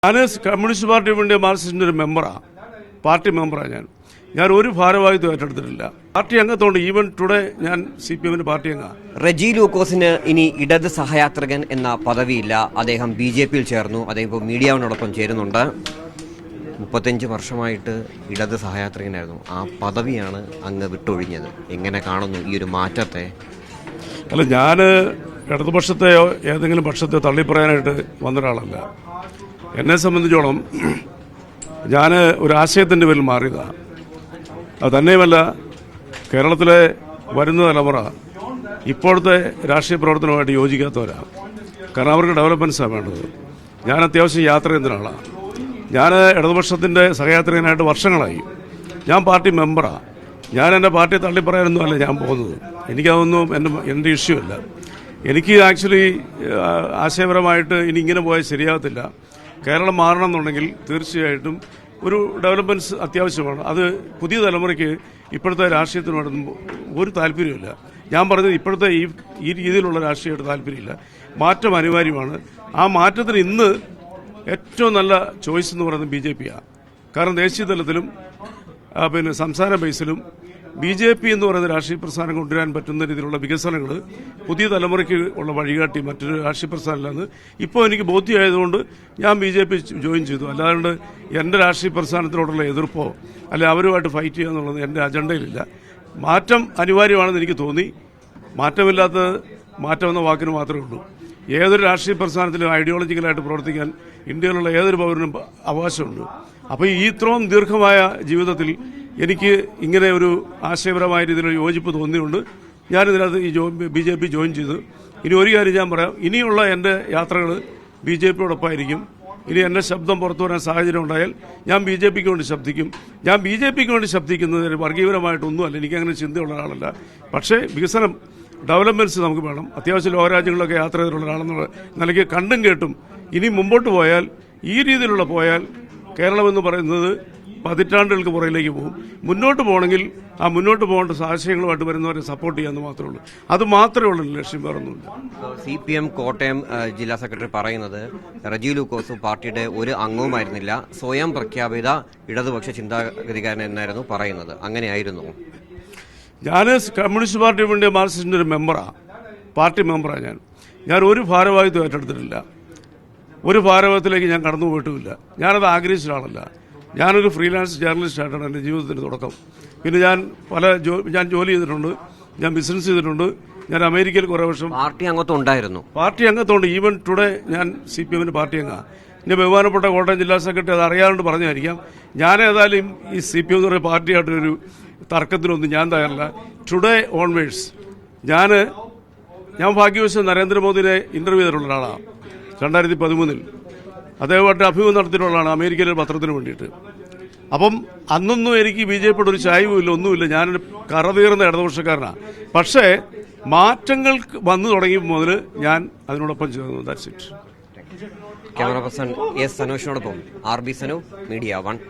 ഞാൻ communist party വേണ്ടിയ മാർക്സിസ്റ്റിൻ്റെ ഒരു മെമ്പറാണ്, പാർട്ടി മെമ്പറാണ്. ഞാൻ ഒരു ഭാരവാഹിത്വം ഏറ്റെടുത്തിട്ടില്ല. പാർട്ടി അംഗത്തോണ്ട് ഈവൻ ടുഡേ ഞാൻ CPM പാർട്ടി അംഗമാണ്. റജി ലൂക്കോസിന് ഇനി ഇടത് സഹയാത്രികൻ എന്ന പദവിയില്ല. അദ്ദേഹം BJPയിൽ ചേർന്നു. അദ്ദേഹം ഇപ്പോൾ മീഡിയാവിനോടൊപ്പം ചേരുന്നുണ്ട്. 35 വർഷമായിട്ട് ഇടത് സഹയാത്രികനായിരുന്നു. ആ പദവിയാണ് അങ്ങ് വിട്ടൊഴിഞ്ഞത്. എങ്ങനെ കാണുന്നു ഈ ഒരു മാറ്റത്തെ? അല്ല, ഞാൻ ഇടതുപക്ഷത്തെയോ ഏതെങ്കിലും പക്ഷത്തെ തള്ളിപ്പറയാനായിട്ട് വന്നൊരാളല്ല. എന്നെ സംബന്ധിച്ചോളം ഞാൻ ഒരു ആശയത്തിൻ്റെ പേരിൽ മാറിയതാണ്. അത് തന്നെയുമല്ല, കേരളത്തിലെ വരുന്ന തലമുറ ഇപ്പോഴത്തെ രാഷ്ട്രീയ പ്രവർത്തനവുമായിട്ട് യോജിക്കാത്തവരാണ്. കാരണം അവർക്ക് ഡെവലപ്മെൻറ്റ്സാണ് വേണ്ടത്. ഞാൻ അത്യാവശ്യം യാത്ര ചെയ്യുന്ന ആളാണ്. ഞാൻ ഇടതുപക്ഷത്തിൻ്റെ സഹയാത്രികനായിട്ട് വർഷങ്ങളായി. ഞാൻ പാർട്ടി മെമ്പറാണ്. ഞാൻ എൻ്റെ പാർട്ടിയെ തള്ളിപ്പറയാനൊന്നും അല്ല ഞാൻ പോകുന്നത്. എനിക്കതൊന്നും എൻ്റെ ഇഷ്യൂ അല്ല. എനിക്ക് ആക്ച്വലി ആശയപരമായിട്ട് ഇനി ഇങ്ങനെ പോയാൽ ശരിയാകത്തില്ല. കേരളം മാറണം എന്നുണ്ടെങ്കിൽ തീർച്ചയായിട്ടും ഒരു ഡെവലപ്മെൻറ്റ്സ് അത്യാവശ്യമാണ്. അത് പുതിയ തലമുറയ്ക്ക് ഇപ്പോഴത്തെ രാഷ്ട്രീയത്തിനോടൊന്നും ഒരു താല്പര്യമില്ല. ഞാൻ പറഞ്ഞത് ഇപ്പോഴത്തെ ഈ രീതിയിലുള്ള രാഷ്ട്രീയമായിട്ട് താല്പര്യമില്ല. മാറ്റം അനിവാര്യമാണ്. ആ മാറ്റത്തിന് ഇന്ന് ഏറ്റവും നല്ല ചോയ്സ് എന്ന് പറയുന്നത് BJPയാണ്. കാരണം ദേശീയ തലത്തിലും സംസ്ഥാന ബേസിലും BJP എന്ന് പറയുന്ന രാഷ്ട്രീയ പ്രസ്ഥാനം കൊണ്ടുവരാൻ പറ്റുന്ന രീതിയിലുള്ള വികസനങ്ങൾ പുതിയ തലമുറയ്ക്ക് ഉള്ള വഴികാട്ടി മറ്റൊരു രാഷ്ട്രീയ പ്രസ്ഥാനമില്ലെന്ന് ഇപ്പോൾ എനിക്ക് ബോധ്യമായതുകൊണ്ട് ഞാൻ BJP ജോയിൻ ചെയ്തു. അല്ലാണ്ട് എൻ്റെ രാഷ്ട്രീയ പ്രസ്ഥാനത്തിനോടുള്ള എതിർപ്പോ അല്ലെ അവരുമായിട്ട് ഫൈറ്റ് ചെയ്യുക എന്നുള്ളത് എൻ്റെ അജണ്ടയിലില്ല. മാറ്റം അനിവാര്യമാണെന്ന് എനിക്ക് തോന്നി. മാറ്റം എന്ന വാക്കിന് മാത്രമേ ഉള്ളൂ. ഏതൊരു രാഷ്ട്രീയ പ്രസ്ഥാനത്തിലും ഐഡിയോളജിക്കലായിട്ട് പ്രവർത്തിക്കാൻ ഇന്ത്യയിലുള്ള ഏതൊരു പൗരനും അവകാശമുണ്ട്. അപ്പോൾ ഈ ഇത്രയും ദീർഘമായ ജീവിതത്തിൽ എനിക്ക് ഇങ്ങനെ ഒരു ആശയപരമായ രീതിയിലുള്ള യോജിപ്പ് തോന്നിയുകൊണ്ട് ഞാനിതിനകത്ത് BJP ജോയിൻ ചെയ്തു. ഇനി ഒരു കാര്യം ഞാൻ പറയാം, ഇനിയുള്ള എൻ്റെ യാത്രകൾ BJPയോടൊപ്പമായിരിക്കും. ഇനി എൻ്റെ ശബ്ദം പുറത്തു വരാൻ സാഹചര്യം ഉണ്ടായാൽ ഞാൻ BJPക്ക് വേണ്ടി ശബ്ദിക്കും. ഞാൻ BJPക്ക് വേണ്ടി ശബ്ദിക്കുന്നത് വർഗീയപരമായിട്ടൊന്നുമല്ല, എനിക്കങ്ങനെ ചിന്തയുള്ള ഒരാളല്ല. പക്ഷേ വികസനം, ഡെവലപ്മെൻറ്റ്സ് നമുക്ക് വേണം. അത്യാവശ്യം ലോകരാജ്യങ്ങളിലൊക്കെ യാത്ര ചെയ്തിട്ടുള്ള ഒരാളെന്നുള്ള നിലയ്ക്ക് കണ്ടും കേട്ടും ഇനി മുമ്പോട്ട് പോയാൽ, ഈ രീതിയിലുള്ള പോയാൽ കേരളം എന്ന് പറയുന്നത് പതിറ്റാണ്ടുകൾക്ക് പുറകിലേക്ക് പോകും. മുന്നോട്ട് പോകണമെങ്കിൽ ആ മുന്നോട്ട് പോകേണ്ട ആശയങ്ങളുമായിട്ട് വരുന്നവരെ സപ്പോർട്ട് ചെയ്യാമെന്ന് മാത്രമേ ഉള്ളൂ. അത് മാത്രമേ ഉള്ളൂ ലക്ഷ്യം, വേറൊന്നുമില്ല. CPM കോട്ടയം ജില്ലാ സെക്രട്ടറി പറയുന്നത് റജി ലൂക്കോസ് പാർട്ടിയുടെ ഒരു അംഗവുമായിരുന്നില്ല, സ്വയം പ്രഖ്യാപിത ഇടതുപക്ഷ ചിന്താഗതിക്കാരൻ എന്നായിരുന്നു പറയുന്നത്. അങ്ങനെയായിരുന്നു? ഞാൻ കമ്മ്യൂണിസ്റ്റ് പാർട്ടി വേണ്ടിയ മാർക്സിസ്റ്റിൻ്റെ ഒരു മെമ്പറാണ്, പാർട്ടി മെമ്പറാണ്. ഞാൻ ഒരു ഭാരവാഹിത്വം ഏറ്റെടുത്തിട്ടില്ല. ഒരു ഭാരവാഹത്തിലേക്ക് ഞാൻ കടന്നു പോയിട്ടുമില്ല. ഞാനത് ആഗ്രഹിച്ച ആളല്ല. ഞാനൊരു ഫ്രീലാൻസ് ജേർണലിസ്റ്റായിട്ടാണ് എൻ്റെ ജീവിതത്തിൻ്റെ തുടക്കം. പിന്നെ ഞാൻ ജോലി ചെയ്തിട്ടുണ്ട്, ഞാൻ ബിസിനസ് ചെയ്തിട്ടുണ്ട്. ഞാൻ അമേരിക്കയിൽ കുറേ വർഷം പാർട്ടി അംഗത്വം ഉണ്ടായിരുന്നു. പാർട്ടി അംഗത്തോണ്ട് ഈവൻ ടുഡേ ഞാൻ CPM പാർട്ടി അംഗമാണ്. എൻ്റെ ബഹുമാനപ്പെട്ട കോട്ടയം ജില്ലാ സെക്രട്ടറി അത് അറിയാണ്ട് പറഞ്ഞായിരിക്കാം. ഞാൻ ഏതായാലും ഈ CPM എന്ന് പറയുന്ന പാർട്ടിയായിട്ടൊരു തർക്കത്തിനൊന്നും ഞാൻ തയ്യാറല്ല. ടുഡേ ഓൺവേഴ്സ് ഞാൻ ഭാഗ്യവശം നരേന്ദ്രമോദിനെ ഇൻ്റർവ്യൂ ചെയ്തിട്ടുള്ള ഒരാളാണ് 2013. അദ്ദേഹമായിട്ട് അഭിമുഖം നടത്തിയിട്ടുള്ളതാണ് അമേരിക്കയിലെ പത്രത്തിന് വേണ്ടിയിട്ട്. അപ്പം അന്നൊന്നും എനിക്ക് BJPയുടെ ഒരു ചായവുമില്ല, ഒന്നുമില്ല. ഞാനൊരു കറതീർന്ന ഇടതുപക്ഷക്കാരനാണ്. പക്ഷേ മാറ്റങ്ങൾ വന്നു തുടങ്ങിയ മുതൽ ഞാൻ അതിനോടൊപ്പം ചേർന്നു. That's it. Camera person S. സനോഷിനോടൊപ്പം RB Sanu, media 1.